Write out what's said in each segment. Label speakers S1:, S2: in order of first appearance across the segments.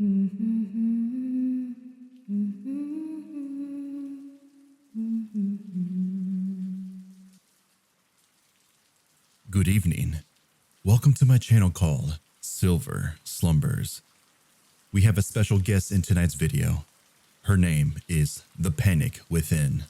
S1: Good evening. Welcome to my channel called Silver Slumbers. We have a special guest in tonight's video. Her name is ThePanicWithin.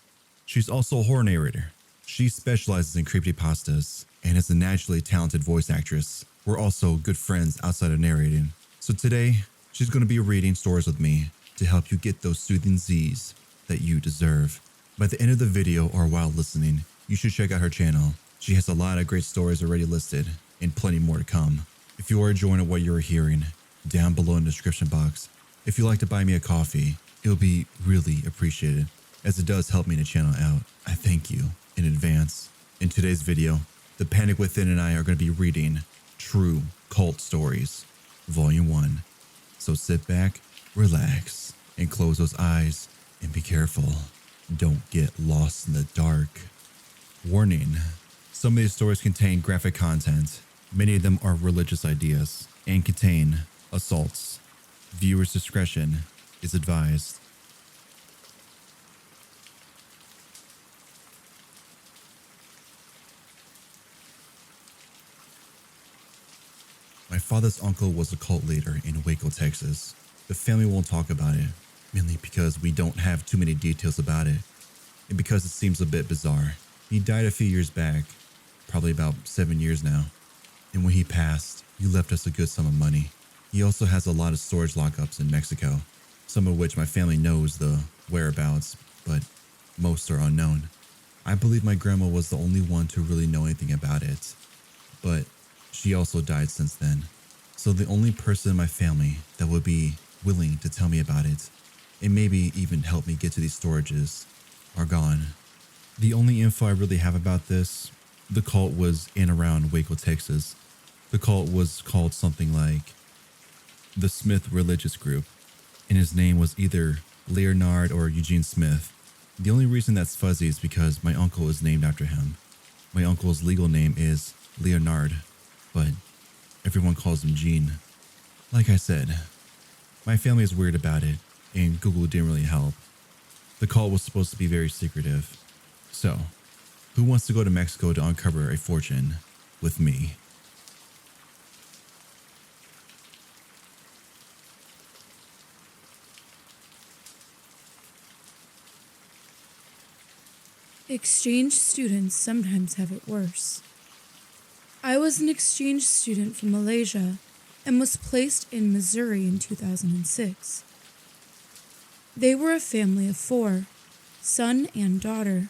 S1: She's also a horror narrator. She specializes in creepypastas and is a naturally talented voice actress. We're also good friends outside of narrating. So today, she's going to be reading stories with me to help you get those soothing Z's that you deserve. By the end of the video or while listening, you should check out her channel. She has a lot of great stories already listed and plenty more to come. If you are enjoying what you're hearing, down below in the description box, if you'd like to buy me a coffee, it'll be really appreciated as it does help me to channel out. I thank you in advance. In today's video, ThePanicWithin and I are going to be reading True Cult Stories, Volume 1. So sit back, relax, and close those eyes and be careful. Don't get lost in the dark. Warning. Some of these stories contain graphic content. Many of them are religious ideas and contain assaults. Viewers' discretion is advised. My father's uncle was a cult leader in Waco, Texas. The family won't talk about it, mainly because we don't have too many details about it, and because it seems a bit bizarre. He died a few years back, probably about 7 years now, and when he passed, he left us a good sum of money. He also has a lot of storage lockups in Mexico, some of which my family knows the whereabouts, but most are unknown. I believe my grandma was the only one to really know anything about it, but she also died since then. So the only person in my family that would be willing to tell me about it, and maybe even help me get to these storages, are gone. The only info I really have about this, the cult was in around Waco, Texas. The cult was called something like the Smith Religious Group, and his name was either Leonard or Eugene Smith. The only reason that's fuzzy is because my uncle is named after him. My uncle's legal name is Leonard, but everyone calls him Gene. Like I said, my family is weird about it, and Google didn't really help. The cult was supposed to be very secretive. So, who wants to go to Mexico to uncover a fortune with me?
S2: Exchange students sometimes have it worse. I was an exchange student from Malaysia and was placed in Missouri in 2006. They were a family of 4, son and daughter,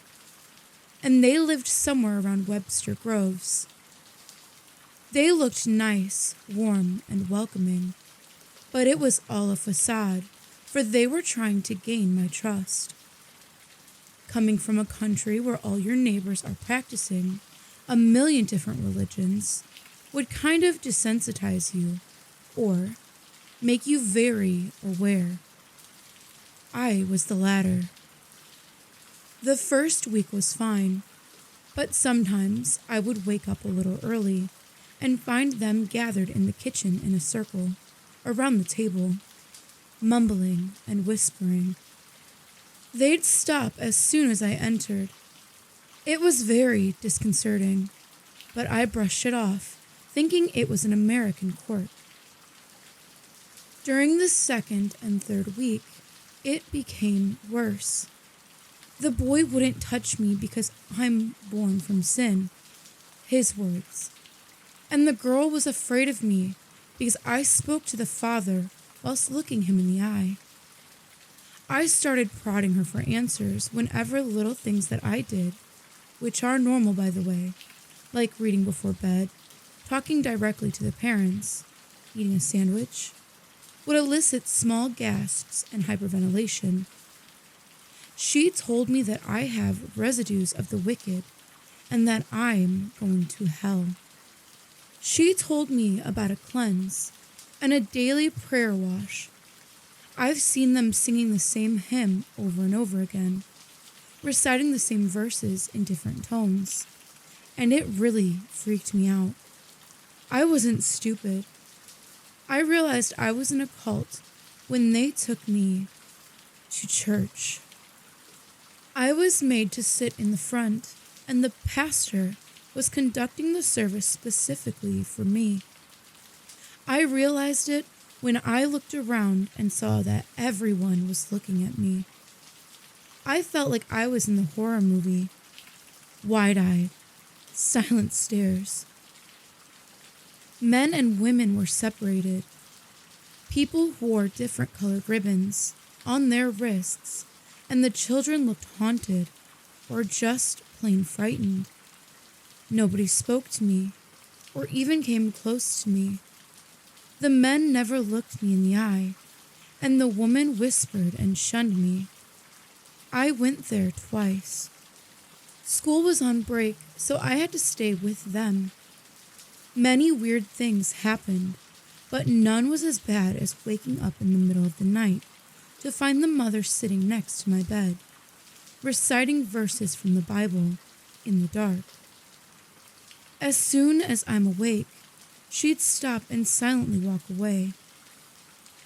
S2: and they lived somewhere around Webster Groves. They looked nice, warm, and welcoming, but it was all a facade, for they were trying to gain my trust. Coming from a country where all your neighbors are practicing a million different religions would kind of desensitize you or make you very aware. I was the latter. The first week was fine, but sometimes I would wake up a little early and find them gathered in the kitchen in a circle around the table, mumbling and whispering. They'd stop as soon as I entered. It was very disconcerting, but I brushed it off, thinking it was an American quirk. During the second and third week, it became worse. The boy wouldn't touch me because I'm born from sin, his words. And the girl was afraid of me because I spoke to the father whilst looking him in the eye. I started prodding her for answers whenever little things that I did, which are normal by the way, like reading before bed, talking directly to the parents, eating a sandwich, would elicit small gasps and hyperventilation. She told me that I have residues of the wicked and that I'm going to hell. She told me about a cleanse and a daily prayer wash. I've seen them singing the same hymn over and over again, reciting the same verses in different tones, and it really freaked me out. I wasn't stupid. I realized I was in a cult when they took me to church. I was made to sit in the front, and the pastor was conducting the service specifically for me. I realized it when I looked around and saw that everyone was looking at me. I felt like I was in the horror movie. Wide-eyed, silent stares. Men and women were separated. People wore different colored ribbons on their wrists, and the children looked haunted or just plain frightened. Nobody spoke to me or even came close to me. The men never looked me in the eye, and the woman whispered and shunned me. I went there twice. School was on break, so I had to stay with them. Many weird things happened, but none was as bad as waking up in the middle of the night to find the mother sitting next to my bed, reciting verses from the Bible in the dark. As soon as I'm awake, she'd stop and silently walk away.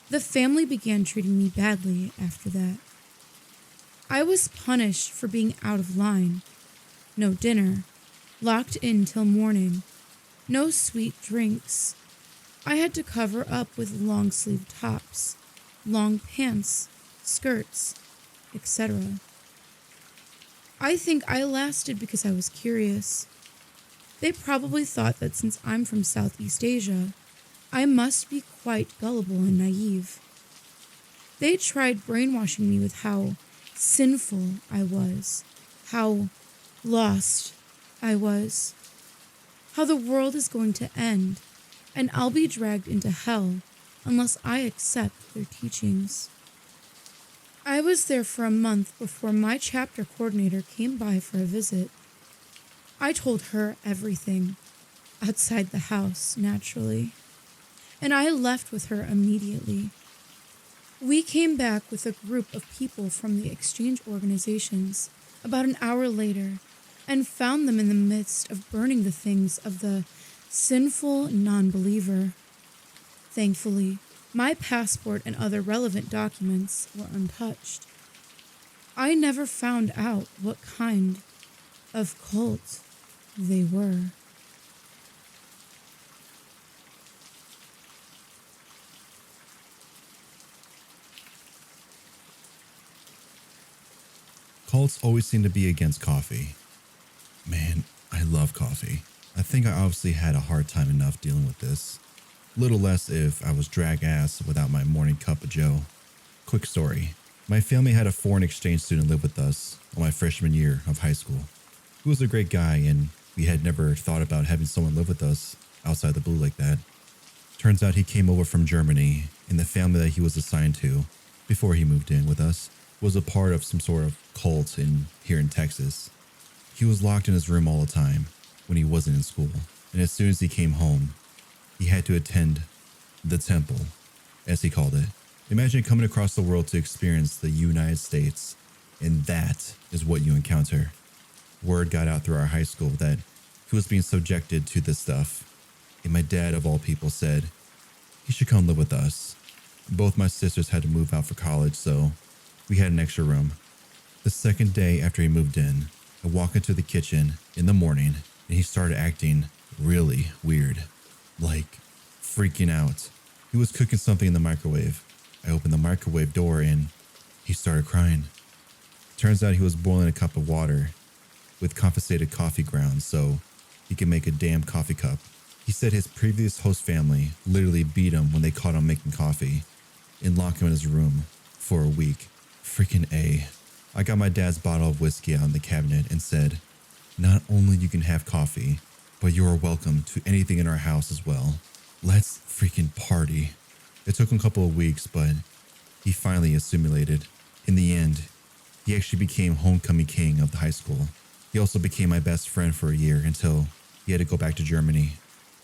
S2: The family began treating me badly after that. I was punished for being out of line. No dinner, locked in till morning, no sweet drinks. I had to cover up with long-sleeved tops, long pants, skirts, etc. I think I lasted because I was curious. They probably thought that since I'm from Southeast Asia, I must be quite gullible and naive. They tried brainwashing me with how sinful I was, how lost I was, how the world is going to end, and I'll be dragged into hell unless I accept their teachings. I was there for a month before my chapter coordinator came by for a visit. I told her everything, outside the house, naturally, and I left with her immediately. We came back with a group of people from the exchange organizations about an hour later and found them in the midst of burning the things of the sinful non-believer. Thankfully, my passport and other relevant documents were untouched. I never found out what kind of cult they were.
S1: Cults always seem to be against coffee. Man, I love coffee. I think I obviously had a hard time enough dealing with this. Little less if I was drag ass without my morning cup of joe. Quick story. My family had a foreign exchange student live with us on my freshman year of high school. He was a great guy, and we had never thought about having someone live with us outside the blue like that. Turns out he came over from Germany, and the family that he was assigned to before he moved in with us was a part of some sort of cult here in Texas. He was locked in his room all the time when he wasn't in school, and as soon as he came home, he had to attend the temple, as he called it. Imagine coming across the world to experience the United States, and that is what you encounter. Word got out through our high school that he was being subjected to this stuff, and my dad, of all people, said he should come live with us. Both my sisters had to move out for college, so we had an extra room. The second day after he moved in, I walk into the kitchen in the morning, and he started acting really weird, like freaking out. He was cooking something in the microwave. I opened the microwave door, and he started crying. Turns out he was boiling a cup of water with confiscated coffee grounds so he could make a damn coffee cup. He said his previous host family literally beat him when they caught him making coffee and locked him in his room for a week. Freaking A. I got my dad's bottle of whiskey out in the cabinet and said, not only you can have coffee, but you are welcome to anything in our house as well. Let's freaking party. It took him a couple of weeks, but he finally assimilated. In the end, he actually became homecoming king of the high school. He also became my best friend for a year until he had to go back to Germany.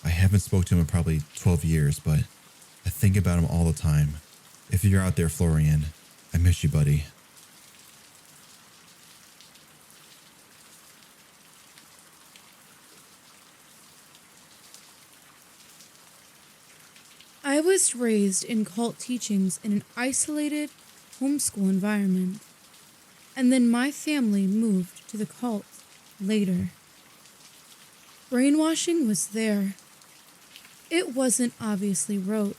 S1: I haven't spoken to him in probably 12 years, but I think about him all the time. If you're out there, Florian, I miss you, buddy.
S2: I was raised in cult teachings in an isolated homeschool environment, and then my family moved to the cult later. Brainwashing was there. It wasn't obviously rote,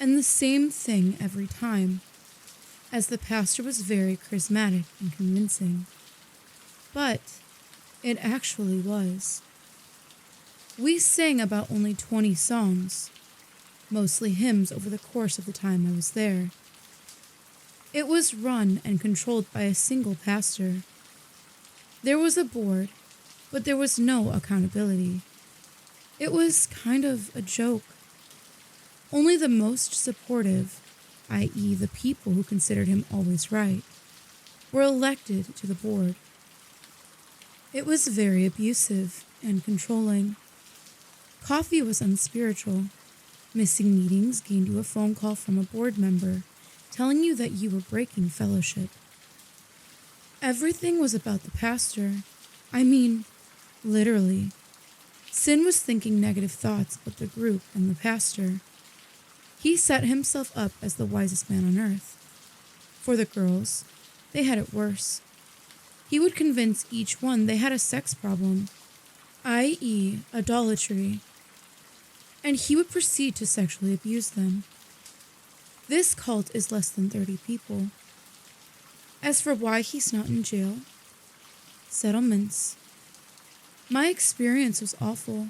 S2: and the same thing every time, as the pastor was very charismatic and convincing. But it actually was. We sang about only 20 songs, mostly hymns over the course of the time I was there. It was run and controlled by a single pastor. There was a board, but there was no accountability. It was kind of a joke. Only the most supportive, i.e. the people who considered him always right, were elected to the board. It was very abusive and controlling. Coffee was unspiritual. Missing meetings gained you a phone call from a board member telling you that you were breaking fellowship. Everything was about the pastor. I mean, literally. Sin was thinking negative thoughts about the group and the pastor. He set himself up as the wisest man on earth. For the girls, they had it worse. He would convince each one they had a sex problem, i.e. idolatry, and he would proceed to sexually abuse them. This cult is less than 30 people. As for why he's not in jail, settlements. My experience was awful.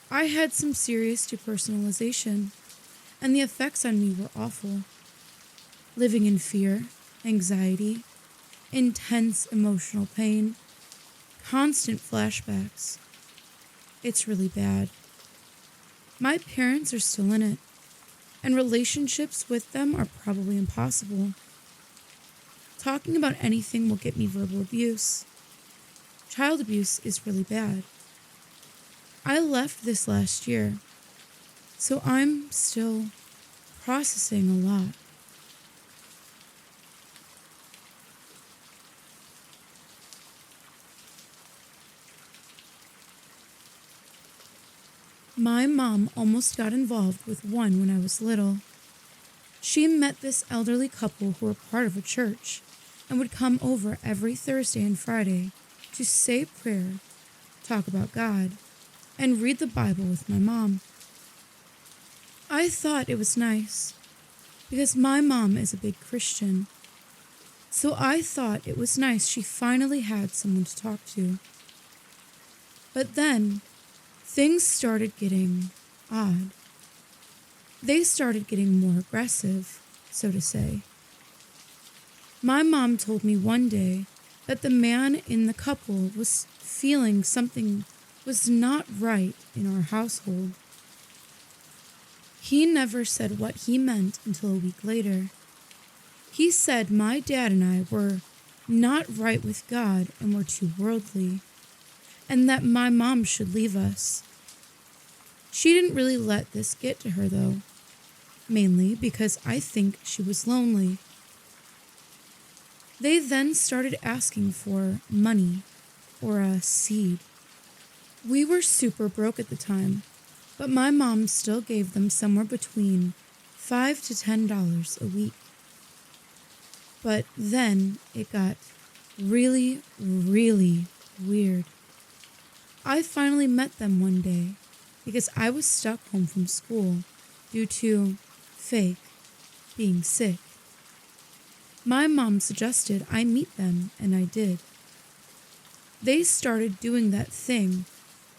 S2: I had some serious depersonalization, and the effects on me were awful. Living in fear, anxiety, intense emotional pain, constant flashbacks. It's really bad. My parents are still in it, and relationships with them are probably impossible. Talking about anything will get me verbal abuse. Child abuse is really bad. I left this last year, so I'm still processing a lot. My mom almost got involved with one when I was little. She met this elderly couple who were part of a church and would come over every Thursday and Friday to say prayer, talk about God, and read the Bible with my mom. I thought it was nice because my mom is a big Christian. So I thought it was nice she finally had someone to talk to. But then things started getting odd. They started getting more aggressive, so to say. My mom told me one day that the man in the couple was feeling something was not right in our household. He never said what he meant until a week later. He said my dad and I were not right with God and were too worldly, and that my mom should leave us. She didn't really let this get to her, though, mainly because I think she was lonely. They then started asking for money or a seed. We were super broke at the time, but my mom still gave them somewhere between $5 to $10 a week. But then it got really, really weird. I finally met them one day because I was stuck home from school due to fake being sick. My mom suggested I meet them, and I did. They started doing that thing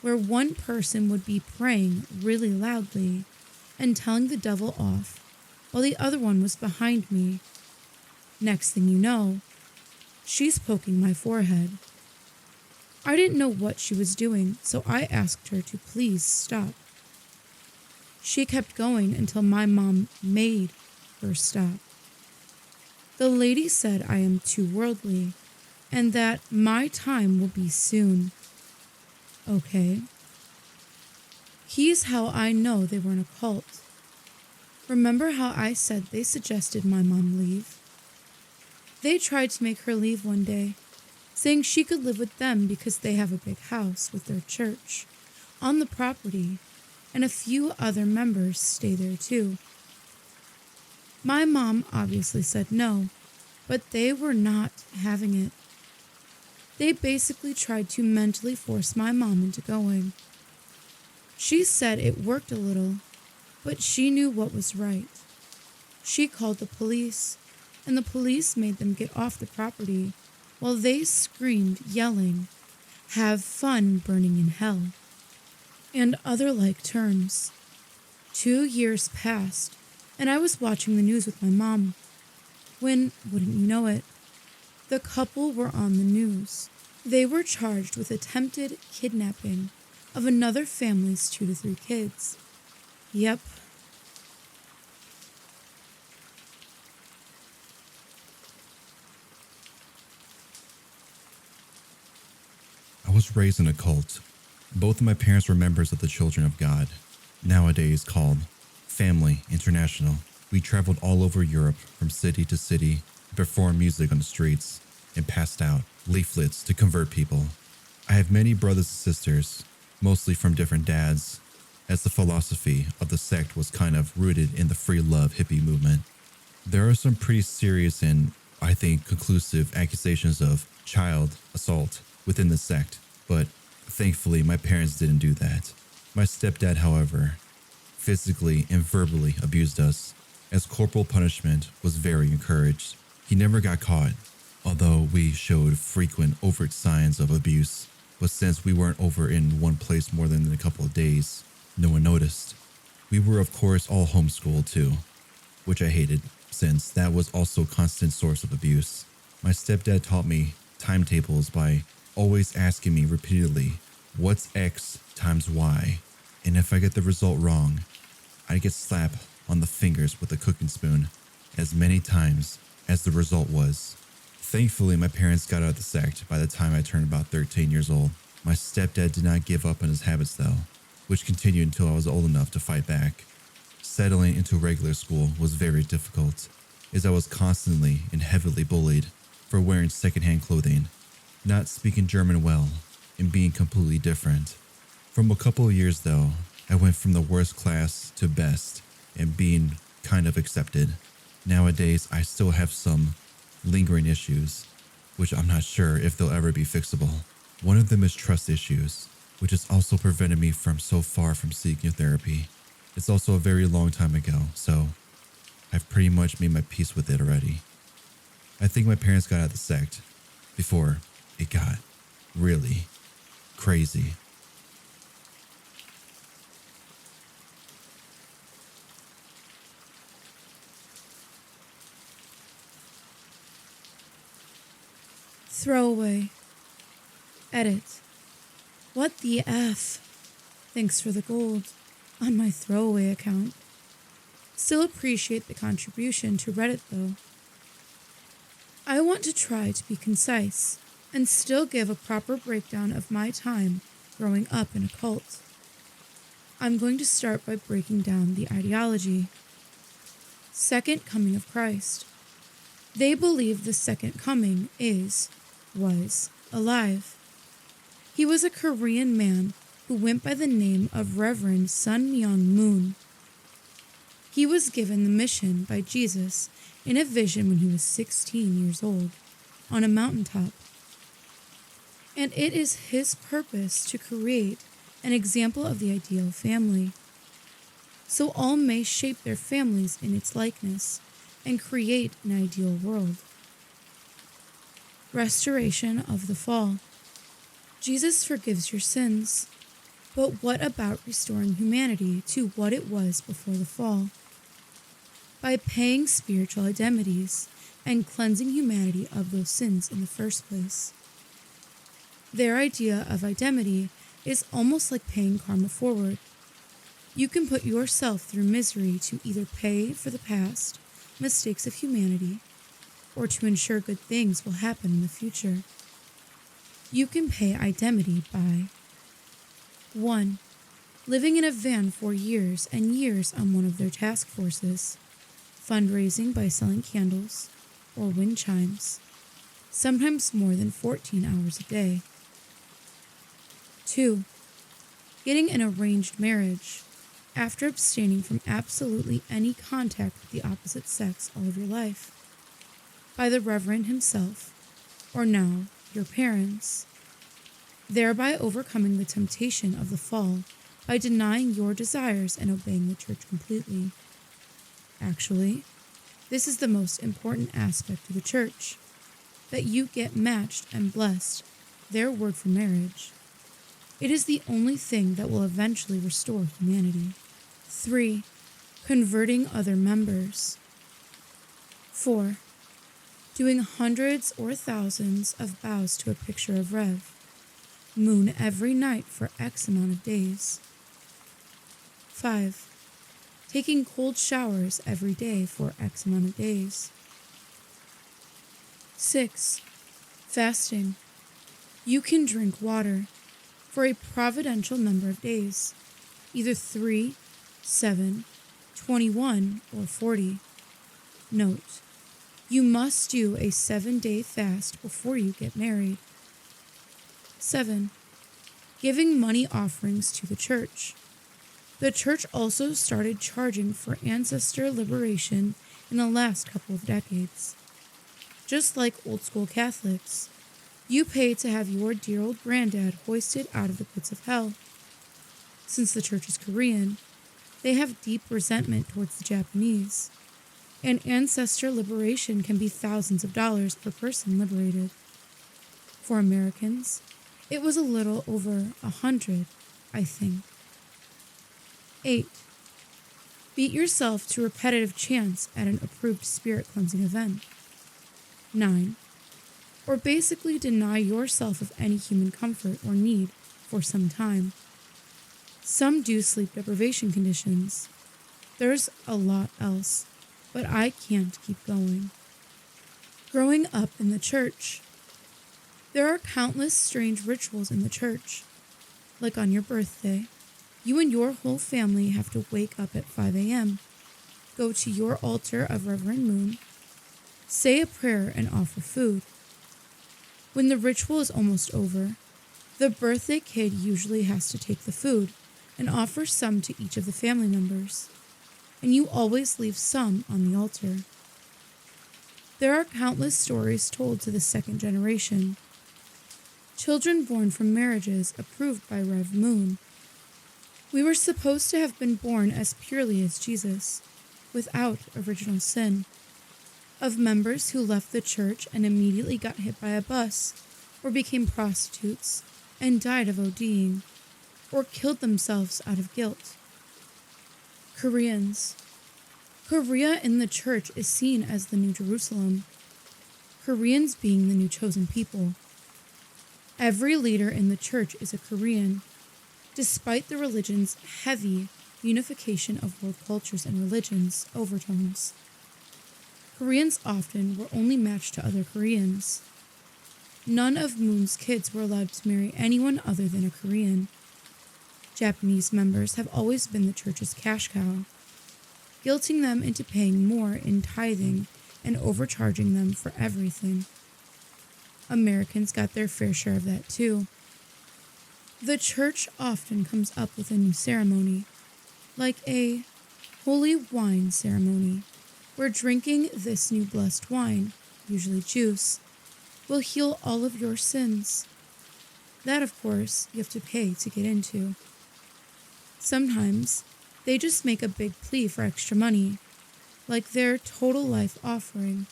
S2: where one person would be praying really loudly and telling the devil off while the other one was behind me. Next thing you know, she's poking my forehead. I didn't know what she was doing, so I asked her to please stop. She kept going until my mom made her stop. The lady said I am too worldly and that my time will be soon. Okay. Here's how I know they were in a cult. Remember how I said they suggested my mom leave? They tried to make her leave one day, saying she could live with them because they have a big house with their church on the property and a few other members stay there too. My mom obviously said no, but they were not having it. They basically tried to mentally force my mom into going. She said it worked a little, but she knew what was right. She called the police, and the police made them get off the property while they screamed, yelling, "Have fun burning in hell," and other like terms. 2 years passed, and I was watching the news with my mom when, wouldn't you know it, the couple were on the news. They were charged with attempted kidnapping of another family's 2 to 3 kids. Yep.
S1: I was raised in a cult. Both of my parents were members of the Children of God, nowadays called Family International. We traveled all over Europe from city to city, performed music on the streets, and passed out leaflets to convert people. I have many brothers and sisters, mostly from different dads, as the philosophy of the sect was kind of rooted in the free love hippie movement. There are some pretty serious and, I think, conclusive accusations of child assault within the sect, but thankfully my parents didn't do that. My stepdad, however, physically and verbally abused us, as corporal punishment was very encouraged. He never got caught, although we showed frequent overt signs of abuse, but since we weren't over in one place more than a couple of days, no one noticed. We were of course all homeschooled too, which I hated, since that was also a constant source of abuse. My stepdad taught me timetables by always asking me repeatedly, "What's X times Y?" And if I get the result wrong, I'd get slapped on the fingers with a cooking spoon as many times as the result was. Thankfully, my parents got out of the sect by the time I turned about 13 years old. My stepdad did not give up on his habits though, which continued until I was old enough to fight back. Settling into regular school was very difficult, as I was constantly and heavily bullied for wearing secondhand clothing, not speaking German well, and being completely different. From a couple of years though, I went from the worst class to best and being kind of accepted. Nowadays, I still have some lingering issues, which I'm not sure if they'll ever be fixable. One of them is trust issues, which has also prevented me from so far from seeking therapy. It's also a very long time ago, so I've pretty much made my peace with it already. I think my parents got out of the sect before it got really crazy.
S2: Throwaway. Edit. What the F? Thanks for the gold on my throwaway account. Still appreciate the contribution to Reddit though. I want to try to be concise and still give a proper breakdown of my time growing up in a cult. I'm going to start by breaking down the ideology. Second coming of Christ. They believe the second coming was alive. He was a Korean man who went by the name of Reverend Sun Myung Moon. He was given the mission by Jesus in a vision when he was 16 years old on a mountaintop. And it is his purpose to create an example of the ideal family, so all may shape their families in its likeness and create an ideal world. Restoration of the fall. Jesus forgives your sins, but what about restoring humanity to what it was before the fall? By paying spiritual indemnities and cleansing humanity of those sins in the first place. Their idea of indemnity is almost like paying karma forward. You can put yourself through misery to either pay for the past mistakes of humanity or to ensure good things will happen in the future. You can pay indemnity by 1. Living in a van for years and years on one of their task forces, fundraising by selling candles or wind chimes, sometimes more than 14 hours a day. 2. Getting an arranged marriage after abstaining from absolutely any contact with the opposite sex all of your life, by the Reverend himself, or now your parents, thereby overcoming the temptation of the fall by denying your desires and obeying the church completely. Actually, this is the most important aspect of the church, that you get matched and blessed, their word for marriage. It is the only thing that will eventually restore humanity. 3. Converting other members. 4. Doing hundreds or thousands of bows to a picture of Rev. Moon every night for X amount of days. 5. Taking cold showers every day for X amount of days. 6. Fasting. You can drink water for a providential number of days, either 3, 7, 21, or 40. Note, you must do a 7-day fast before you get married. 7. Giving money offerings to the church. The church also started charging for ancestor liberation in the last couple of decades. Just like old school Catholics, you pay to have your dear old granddad hoisted out of the pits of hell. Since the church is Korean, they have deep resentment towards the Japanese, and ancestor liberation can be thousands of dollars per person liberated. For Americans, it was a little over 100, I think. 8. Beat yourself to repetitive chants at an approved spirit cleansing event. 9. Or basically deny yourself of any human comfort or need for some time. Some do sleep deprivation conditions. There's a lot else, but I can't keep going. Growing up in the church. There are countless strange rituals in the church. Like on your birthday, you and your whole family have to wake up at 5 a.m., go to your altar of Reverend Moon, say a prayer, and offer food. When the ritual is almost over, the birthday kid usually has to take the food and offer some to each of the family members, and you always leave some on the altar. There are countless stories told to the second generation. Children born from marriages approved by Rev Moon. We were supposed to have been born as purely as Jesus, without original sin. Of members who left the church and immediately got hit by a bus, or became prostitutes, and died of ODing, or killed themselves out of guilt. Koreans. Korea in the church is seen as the New Jerusalem, Koreans being the new chosen people. Every leader in the church is a Korean, despite the religion's heavy unification of world cultures and religions overtones. Koreans often were only matched to other Koreans. None of Moon's kids were allowed to marry anyone other than a Korean. Japanese members have always been the church's cash cow, guilting them into paying more in tithing and overcharging them for everything. Americans got their fair share of that too. The church often comes up with a new ceremony, like a holy wine ceremony, where drinking this new blessed wine, usually juice, will heal all of your sins. That, of course, you have to pay to get into. Sometimes, they just make a big plea for extra money, like their total life offering,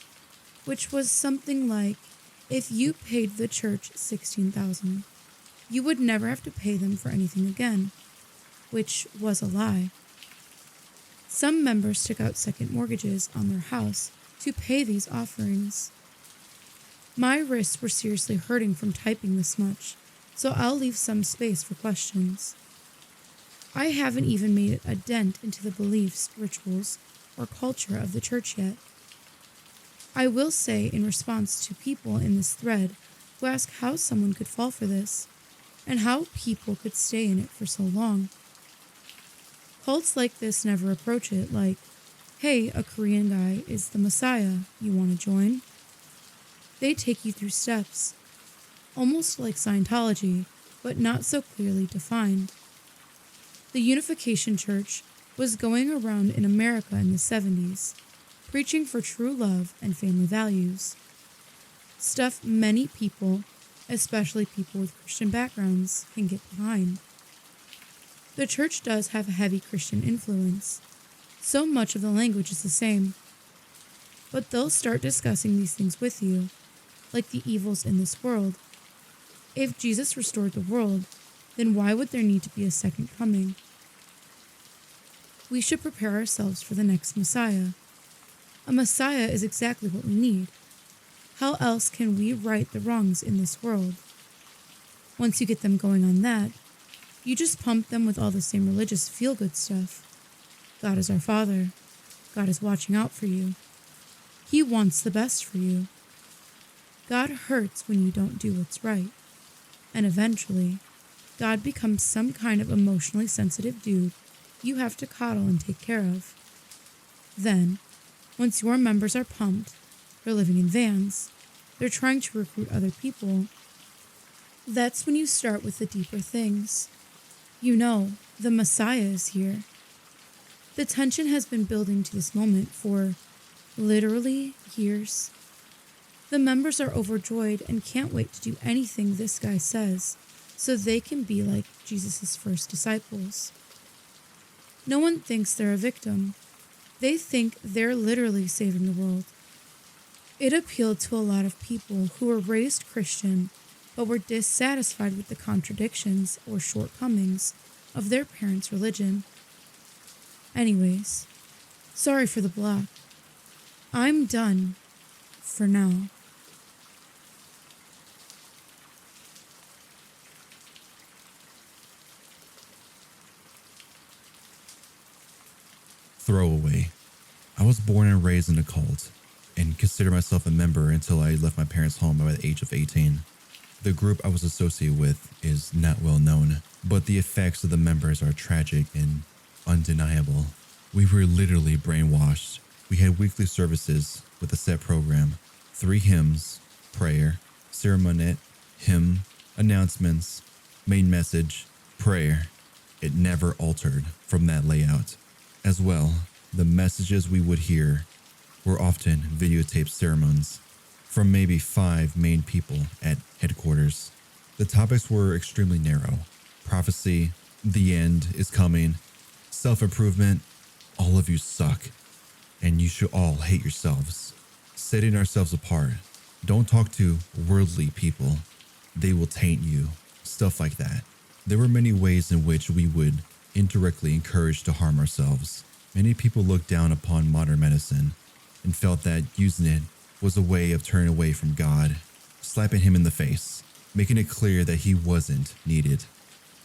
S2: which was something like, if you paid the church $16,000, you would never have to pay them for anything again, which was a lie. Some members took out second mortgages on their house to pay these offerings. My wrists were seriously hurting from typing this much, so I'll leave some space for questions. I haven't even made a dent into the beliefs, rituals, or culture of the church yet. I will say in response to people in this thread who ask how someone could fall for this, and how people could stay in it for so long. Cults like this never approach it like, hey, a Korean guy is the Messiah, you want to join? They take you through steps, almost like Scientology, but not so clearly defined. The Unification Church was going around in America in the 70s, preaching for true love and family values. Stuff many people, especially people with Christian backgrounds, can get behind. The church does have a heavy Christian influence. So much of the language is the same. But they'll start discussing these things with you, like the evils in this world. If Jesus restored the world, then why would there need to be a second coming? We should prepare ourselves for the next Messiah. A Messiah is exactly what we need. How else can we right the wrongs in this world? Once you get them going on that, you just pump them with all the same religious feel-good stuff. God is our Father. God is watching out for you. He wants the best for you. God hurts when you don't do what's right. And eventually, God becomes some kind of emotionally sensitive dude you have to coddle and take care of. Then, once your members are pumped, they're living in vans, they're trying to recruit other people, that's when you start with the deeper things. You know, the Messiah is here. The tension has been building to this moment for literally years. The members are overjoyed and can't wait to do anything this guy says so they can be like Jesus' first disciples. No one thinks they're a victim. They think they're literally saving the world. It appealed to a lot of people who were raised Christian but were dissatisfied with the contradictions or shortcomings of their parents' religion. Anyways, sorry for the block. I'm done for now.
S1: Throwaway. I was born and raised in a cult and considered myself a member until I left my parents' home by the age of 18. The group I was associated with is not well known, but the effects of the members are tragic and undeniable. We were literally brainwashed. We had weekly services with a set program, 3 hymns, prayer, sermonette, hymn, announcements, main message, prayer. It never altered from that layout. As well, the messages we would hear were often videotaped sermons from maybe 5 main people at headquarters. The topics were extremely narrow. Prophecy, the end is coming, self-improvement, all of you suck, and you should all hate yourselves. Setting ourselves apart. Don't talk to worldly people. They will taint you. Stuff like that. There were many ways in which we would indirectly encouraged to harm ourselves. Many people looked down upon modern medicine and felt that using it was a way of turning away from God, slapping him in the face, making it clear that he wasn't needed.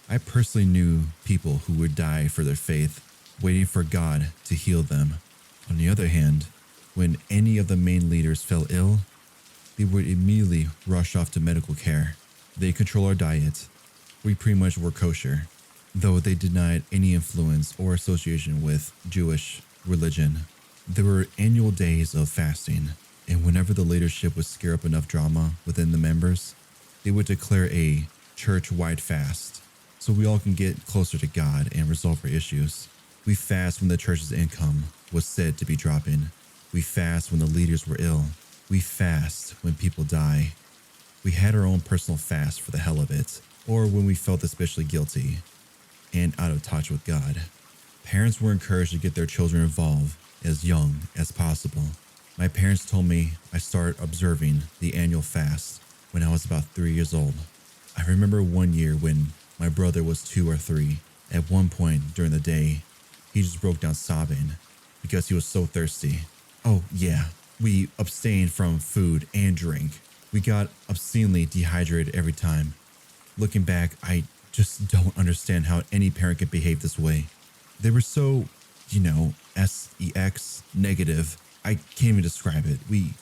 S1: I personally knew people who would die for their faith, waiting for God to heal them. On the other hand, when any of the main leaders fell ill, they would immediately rush off to medical care. They control our diet. We pretty much were kosher, though they denied any influence or association with Jewish religion. There were annual days of fasting, and whenever the leadership would scare up enough drama within the members, they would declare a church-wide fast so we all can get closer to God and resolve our issues. We fast when the church's income was said to be dropping. We fast when the leaders were ill. We fast when people die. We had our own personal fast for the hell of it, or when we felt especially guilty and out of touch with God. Parents were encouraged to get their children involved as young as possible. My parents told me I started observing the annual fast when I was about 3 years old. I remember one year when my brother was 2 or 3. At one point during the day, he just broke down sobbing because he was so thirsty. Oh yeah, we abstained from food and drink. We got obscenely dehydrated every time. Looking back, I just don't understand how any parent could behave this way. They were so, sex negative. I can't even describe it. We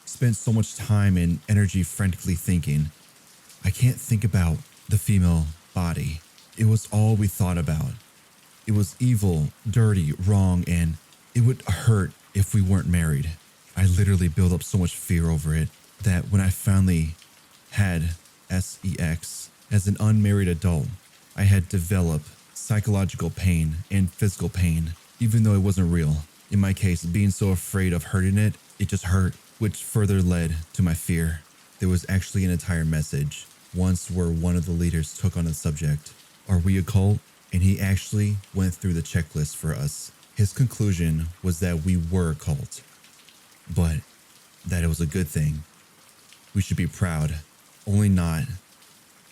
S1: spent so much time and energy frantically thinking. I can't think about the female body. It was all we thought about. It was evil, dirty, wrong, and it would hurt if we weren't married. I literally built up so much fear over it that when I finally had sex as an unmarried adult, I had developed psychological pain and physical pain even though it wasn't real. In my case, being so afraid of hurting it, it just hurt, which further led to my fear. There was actually an entire message once where one of the leaders took on the subject, "Are we a cult?" And he actually went through the checklist for us. His conclusion was that we were a cult, but that it was a good thing. We should be proud, only not.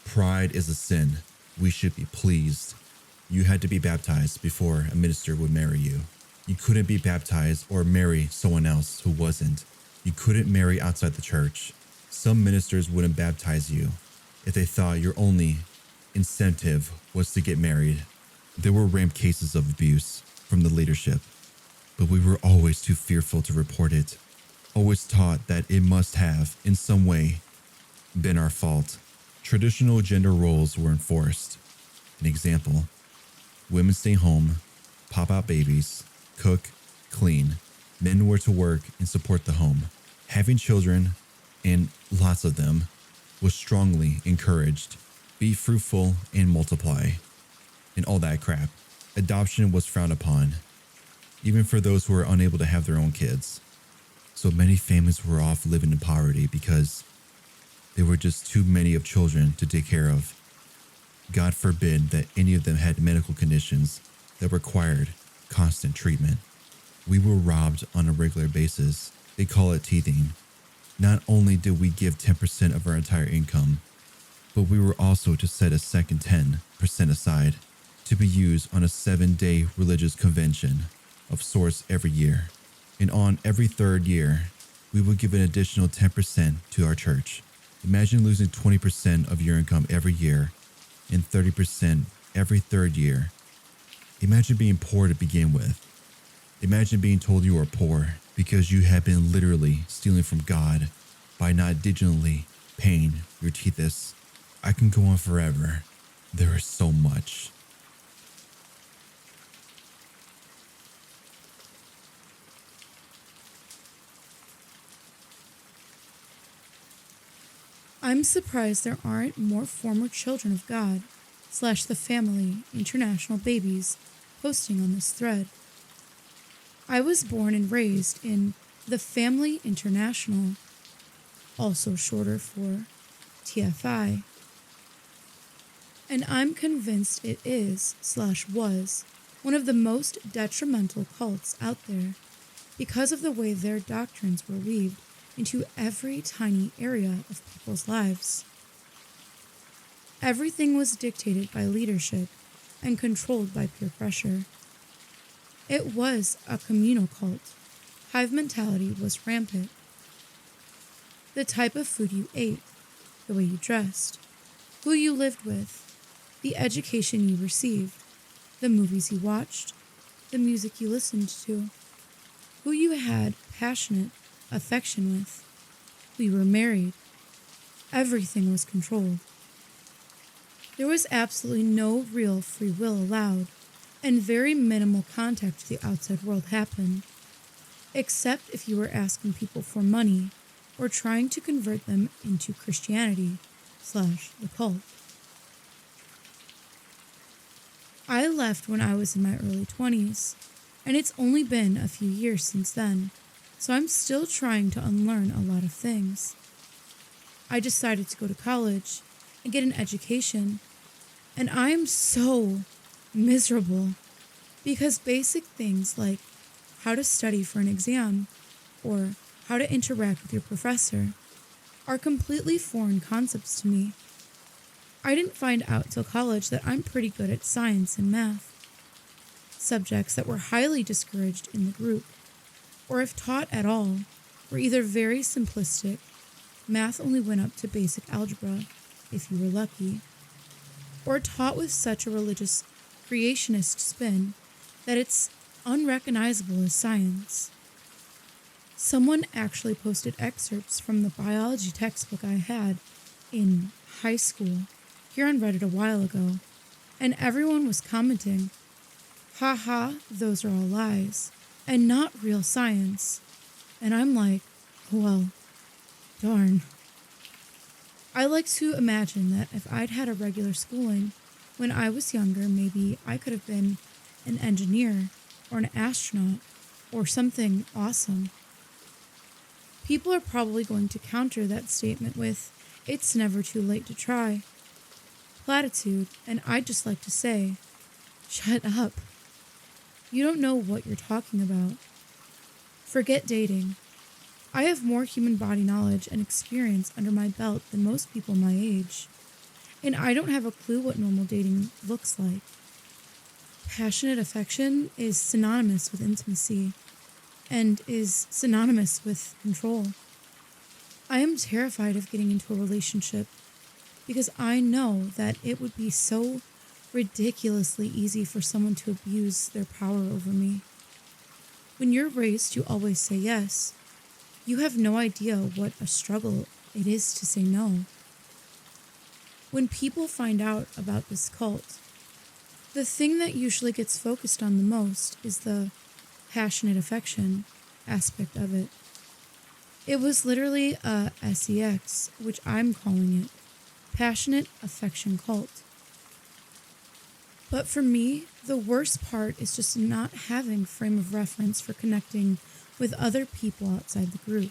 S1: Pride is a sin. We should be pleased. You had to be baptized before a minister would marry you. You couldn't be baptized or marry someone else who wasn't. You couldn't marry outside the church. Some ministers wouldn't baptize you if they thought your only incentive was to get married. There were rampant cases of abuse from the leadership, but we were always too fearful to report it. Always taught that it must have, in some way, been our fault. Traditional gender roles were enforced. An example: women stay home, pop out babies, cook, clean. Men were to work and support the home. Having children, and lots of them, was strongly encouraged. Be fruitful and multiply, and all that crap. Adoption was frowned upon, even for those who were unable to have their own kids. So many families were off living in poverty because there were just too many of children to take care of. God forbid that any of them had medical conditions that required constant treatment. We were robbed on a regular basis. They call it teething. Not only did we give 10% of our entire income, but we were also to set a second 10% aside to be used on a 7-day religious convention of sorts every year. And on every third year, we would give an additional 10% to our church. Imagine losing 20% of your income every year and 30% every third year. Imagine being poor to begin with. Imagine being told you are poor because you have been literally stealing from God by not digitally paying your tinnitus. I can go on forever. There is so much.
S2: I'm surprised there aren't more former children of God / the family international babies posting on this thread. I was born and raised in the Family International, also shorter for TFI, and I'm convinced it is / was one of the most detrimental cults out there because of the way their doctrines were weaved into every tiny area of people's lives. Everything was dictated by leadership and controlled by peer pressure. It was a communal cult. Hive mentality was rampant. The type of food you ate, the way you dressed, who you lived with, the education you received, the movies you watched, the music you listened to, who you had passionate affection with, who you were married. Everything was controlled. There was absolutely no real free will allowed, and very minimal contact to the outside world happened, except if you were asking people for money or trying to convert them into Christianity / the cult. I left when I was in my early 20s, and it's only been a few years since then, so I'm still trying to unlearn a lot of things. I decided to go to college and get an education, and I am so miserable because basic things like how to study for an exam or how to interact with your professor are completely foreign concepts to me. I didn't find out till college that I'm pretty good at science and math, subjects that were highly discouraged in the group, or if taught at all, were either very simplistic, math only went up to basic algebra, if you were lucky, or taught with such a religious creationist spin that it's unrecognizable as science. Someone actually posted excerpts from the biology textbook I had in high school here on Reddit a while ago, and everyone was commenting, "Haha, those are all lies, and not real science." And I'm like, well, darn. I like to imagine that if I'd had a regular schooling when I was younger, maybe I could have been an engineer or an astronaut or something awesome. People are probably going to counter that statement with, "It's never too late to try." Platitude, and I'd just like to say, shut up. You don't know what you're talking about. Forget dating. I have more human body knowledge and experience under my belt than most people my age, and I don't have a clue what normal dating looks like. Passionate affection is synonymous with intimacy and is synonymous with control. I am terrified of getting into a relationship because I know that it would be so ridiculously easy for someone to abuse their power over me. When you're raised to always say yes, you have no idea what a struggle it is to say no. When people find out about this cult, the thing that usually gets focused on the most is the passionate affection aspect of it. It was literally a SEX, which I'm calling it, passionate affection cult. But for me, the worst part is just not having frame of reference for connecting with other people outside the group.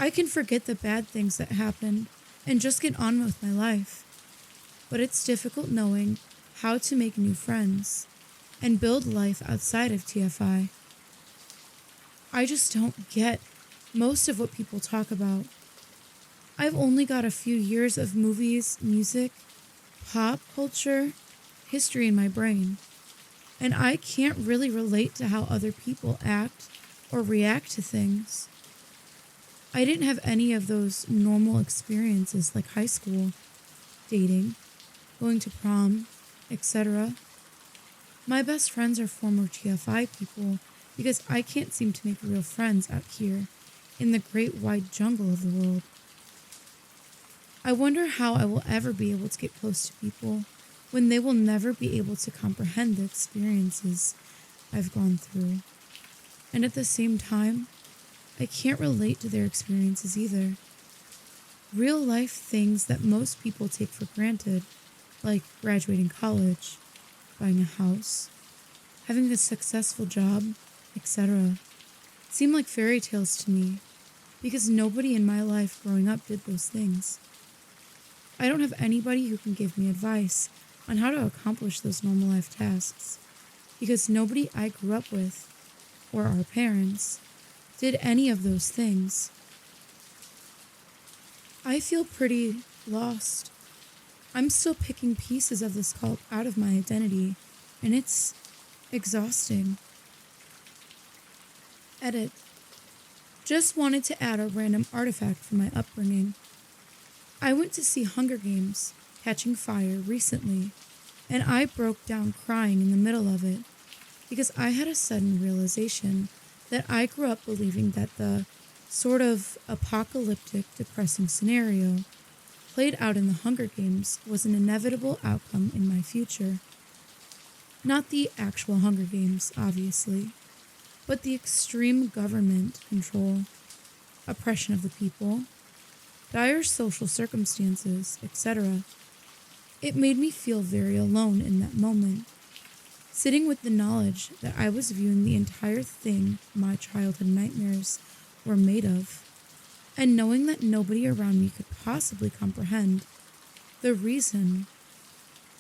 S2: I can forget the bad things that happened and just get on with my life, but it's difficult knowing how to make new friends and build life outside of TFI. I just don't get most of what people talk about. I've only got a few years of movies, music, pop culture, history in my brain, and I can't really relate to how other people act or react to things. I didn't have any of those normal experiences like high school, dating, going to prom, etc. My best friends are former TFI people because I can't seem to make real friends out here in the great wide jungle of the world. I wonder how I will ever be able to get close to people when they will never be able to comprehend the experiences I've gone through. And at the same time, I can't relate to their experiences either. Real life things that most people take for granted, like graduating college, buying a house, having a successful job, etc., seem like fairy tales to me because nobody in my life growing up did those things. I don't have anybody who can give me advice on how to accomplish those normal life tasks because nobody I grew up with, or our parents, did any of those things. I feel pretty lost. I'm still picking pieces of this cult out of my identity, and it's exhausting. Edit. Just wanted to add a random artifact from my upbringing. I went to see Hunger Games, Catching Fire, recently, and I broke down crying in the middle of it because I had a sudden realization that I grew up believing that the sort of apocalyptic, depressing scenario played out in the Hunger Games was an inevitable outcome in my future. Not the actual Hunger Games, obviously, but the extreme government control, oppression of the people, dire social circumstances, etc. It made me feel very alone in that moment, sitting with the knowledge that I was viewing the entire thing my childhood nightmares were made of, and knowing that nobody around me could possibly comprehend the reason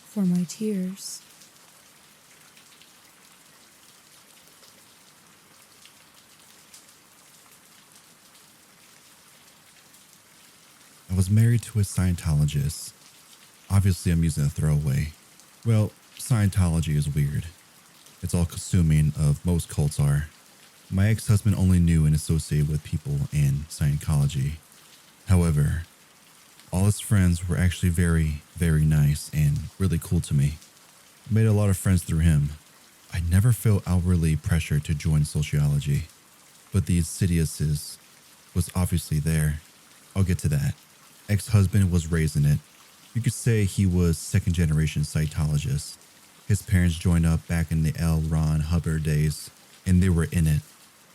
S2: for my tears.
S1: I was married to a Scientologist. Obviously, I'm using a throwaway. Well, Scientology is weird. It's all consuming of most cults are. My ex-husband only knew and associated with people in Scientology. However, all his friends were actually very, very nice and really cool to me. I made a lot of friends through him. I never felt outwardly pressured to join sociology, but the insidiousness was obviously there. I'll get to that. Ex-husband was raised in it. You could say he was second-generation Scientologist. His parents joined up back in the L. Ron Hubbard days, and they were in it.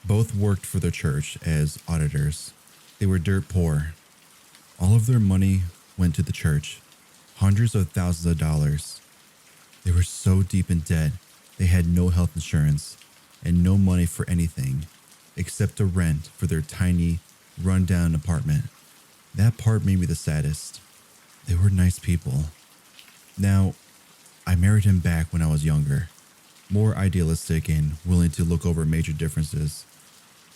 S1: Both worked for the church as auditors. They were dirt poor. All of their money went to the church, hundreds of thousands of dollars. They were so deep in debt They had no health insurance and no money for anything except a rent for their tiny, rundown apartment. That part made me the saddest. They were nice people. Now, I married him back when I was younger, more idealistic and willing to look over major differences.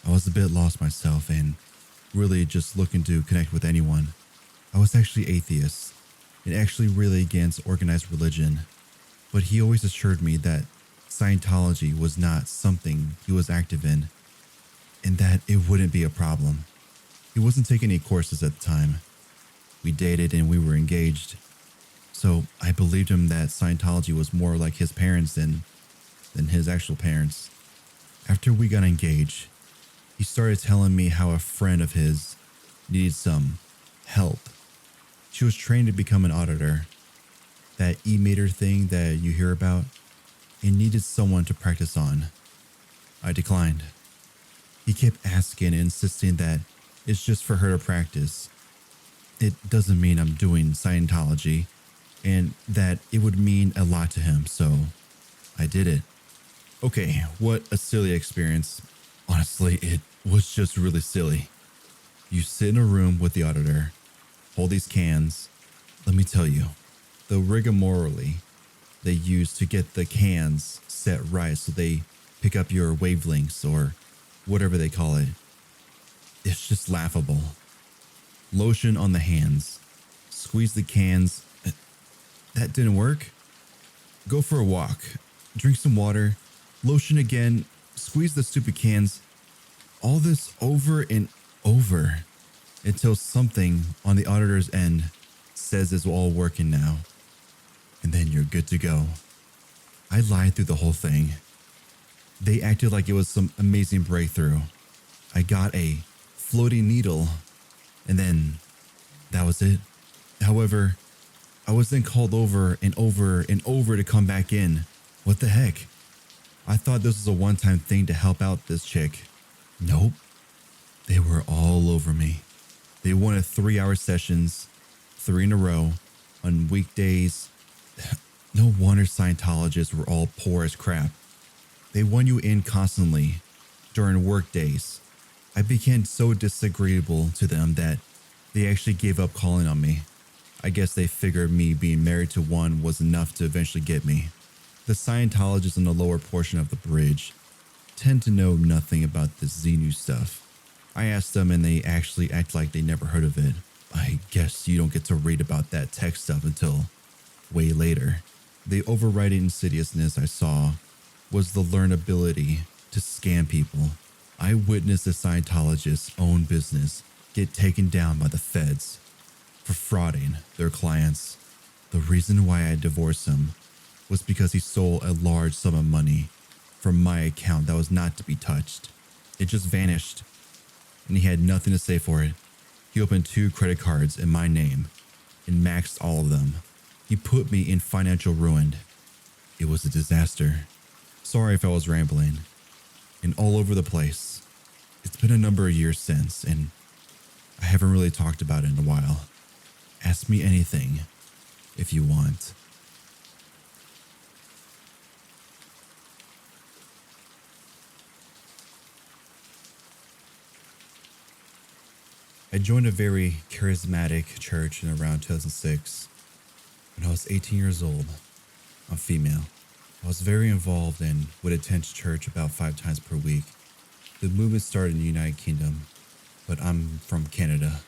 S1: I was a bit lost myself and really just looking to connect with anyone. I was actually atheist and actually really against organized religion, but he always assured me that Scientology was not something he was active in and that it wouldn't be a problem. He wasn't taking any courses at the time. We dated and we were engaged, so I believed him that Scientology was more like his parents than his actual parents. After we got engaged, he started telling me how a friend of his needed some help. She was trained to become an auditor, that e-meter thing that you hear about, and needed someone to practice on. I declined. He kept asking and insisting that it's just for her to practice. It doesn't mean I'm doing Scientology, and that it would mean a lot to him, so I did it. Okay, what a silly experience. Honestly, it was just really silly. You sit in a room with the auditor, hold these cans. Let me tell you, the rigmarole they use to get the cans set right so they pick up your wavelengths or whatever they call it, it's just laughable. Lotion on the hands. Squeeze the cans. That didn't work. Go for a walk. Drink some water. Lotion again. Squeeze the stupid cans. All this over and over until something on the auditor's end says it's all working now. And then you're good to go. I lied through the whole thing. They acted like it was some amazing breakthrough. I got a floating needle, and then that was it. However, I was then called over and over and over to come back in. What the heck? I thought this was a one-time thing to help out this chick. Nope. They were all over me. They wanted 3-hour sessions, 3 in a row, on weekdays. No wonder Scientologists were all poor as crap. They want you in constantly during work days. I became so disagreeable to them that they actually gave up calling on me. I guess they figured me being married to one was enough to eventually get me. The Scientologists in the lower portion of the bridge tend to know nothing about this Xenu stuff. I asked them and they actually act like they never heard of it. I guess you don't get to read about that tech stuff until way later. The overriding insidiousness I saw was the learnability to scam people. I witnessed a Scientologist's own business get taken down by the feds for frauding their clients. The reason why I divorced him was because he stole a large sum of money from my account that was not to be touched. It just vanished, and he had nothing to say for it. He opened 2 credit cards in my name and maxed all of them. He put me in financial ruin. It was a disaster. Sorry if I was rambling and all over the place. It's been a number of years since, and I haven't really talked about it in a while. Ask me anything if you want. I joined a very charismatic church in around 2006. When I was 18 years old, I'm female. I was very involved and would attend church about 5 times per week. The movement started in the United Kingdom, but I'm from Canada.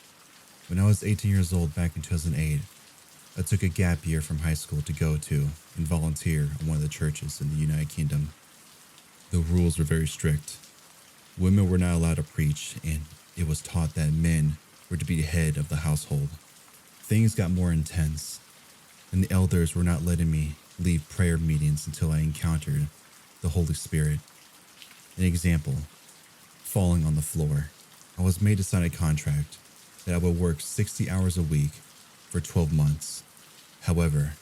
S1: When I was 18 years old back in 2008, I took a gap year from high school to go to and volunteer at one of the churches in the United Kingdom. The rules were very strict. Women were not allowed to preach, and it was taught that men were to be the head of the household. Things got more intense, and the elders were not letting me leave prayer meetings until I encountered the Holy Spirit. An example, falling on the floor. I was made to sign a contract that I would work 60 hours a week for 12 months. However,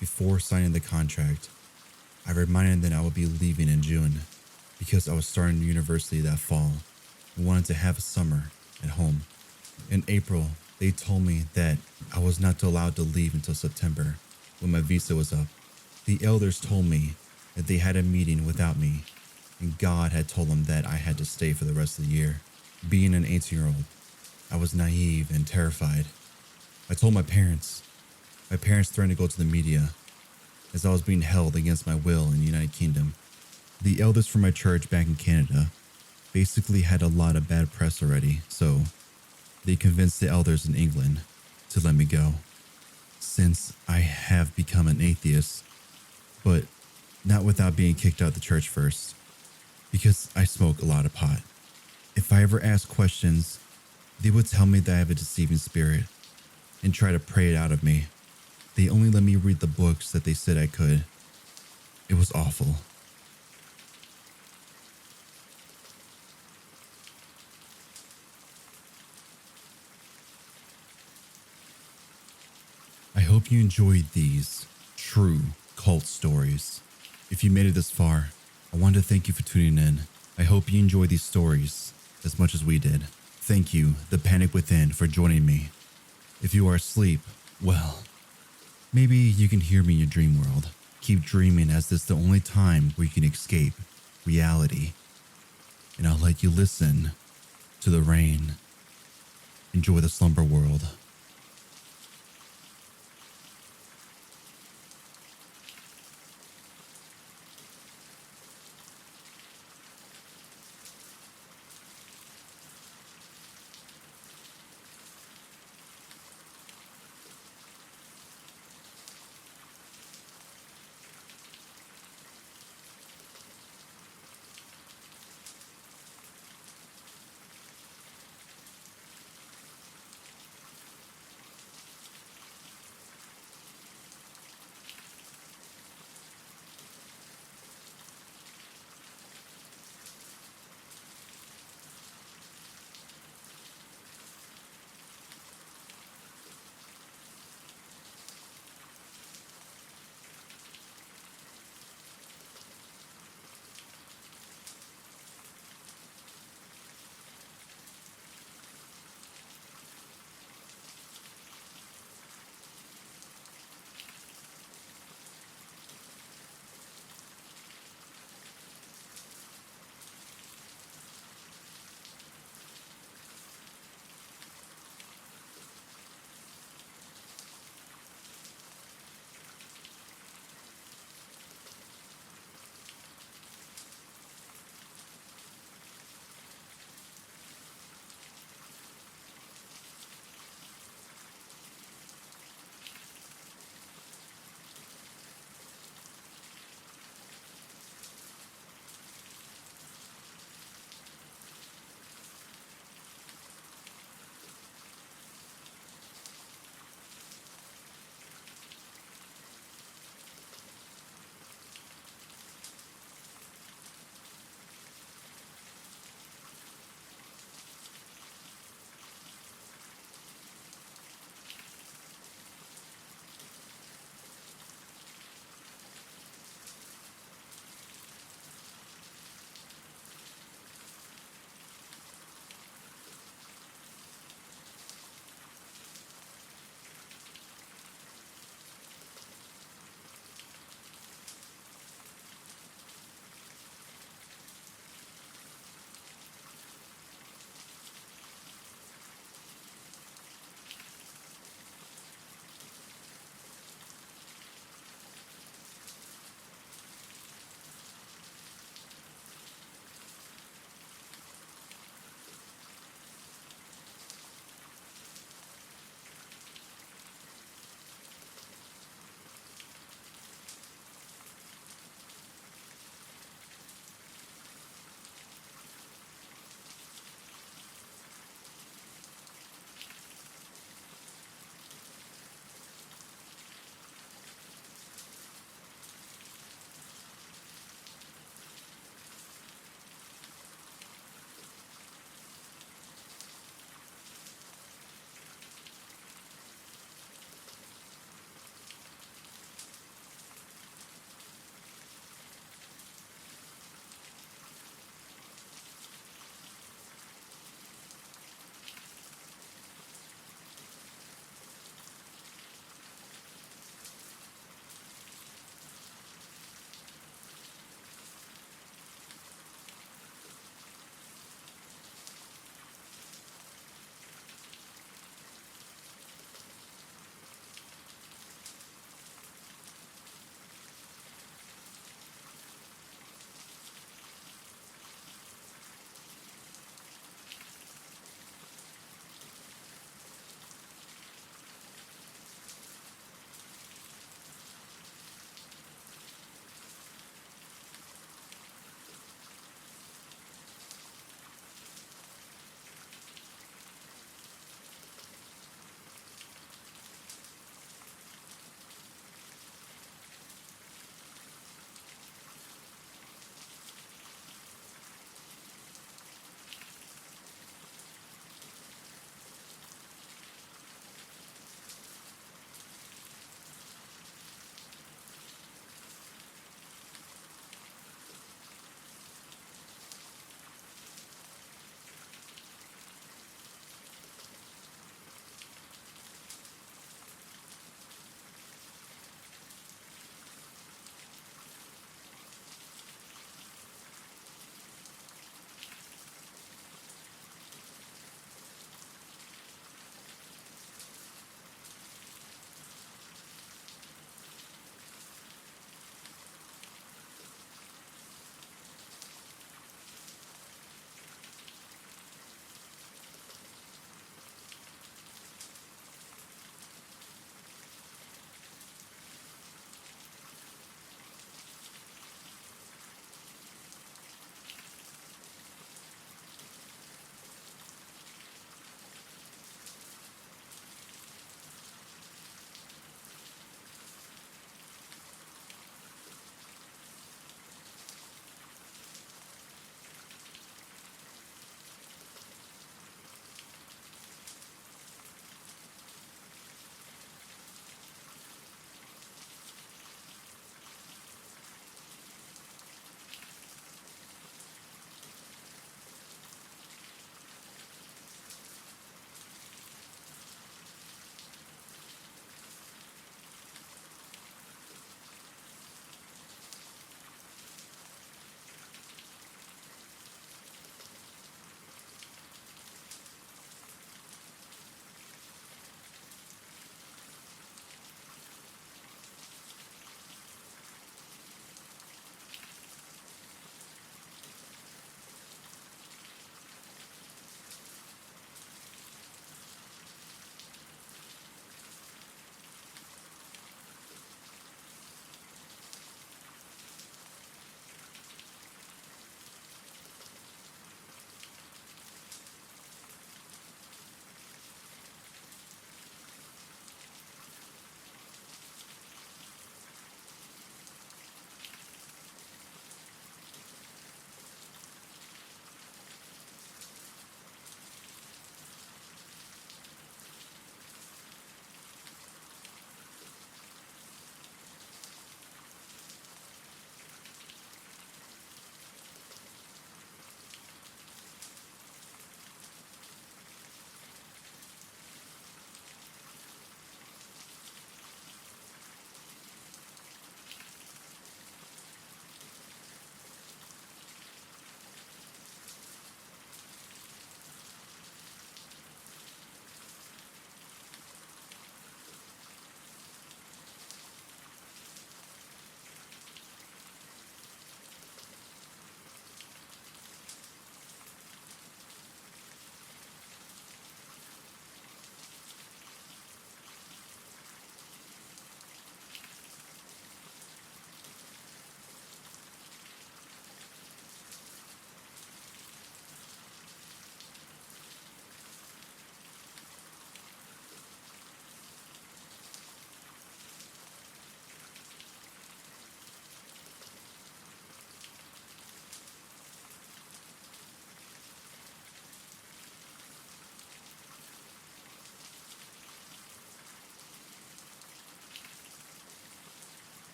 S1: before signing the contract, I reminded them I would be leaving in June because I was starting university that fall and wanted to have a summer at home. In April, they told me that I was not allowed to leave until September when my visa was up. The elders told me that they had a meeting without me, and God had told them that I had to stay for the rest of the year. Being an 18-year-old, I was naive and terrified. I told my parents. My parents threatened to go to the media, as I was being held against my will in the United Kingdom. The elders from my church back in Canada basically had a lot of bad press already, so they convinced the elders in England to let me go. Since I have become an atheist, but not without being kicked out of the church first, because I smoke a lot of pot. If I ever asked questions, they would tell me that I have a deceiving spirit and try to pray it out of me. They only let me read the books that they said I could. It was awful. I hope you enjoyed these true cult stories. If you made it this far, I want to thank you for tuning in. I hope you enjoyed these stories as much as we did. Thank you, ThePanicWithin, for joining me. If you are asleep, well, maybe you can hear me in your dream world. Keep dreaming, as this is the only time where you can escape reality. And I'll let you listen to the rain. Enjoy the slumber world.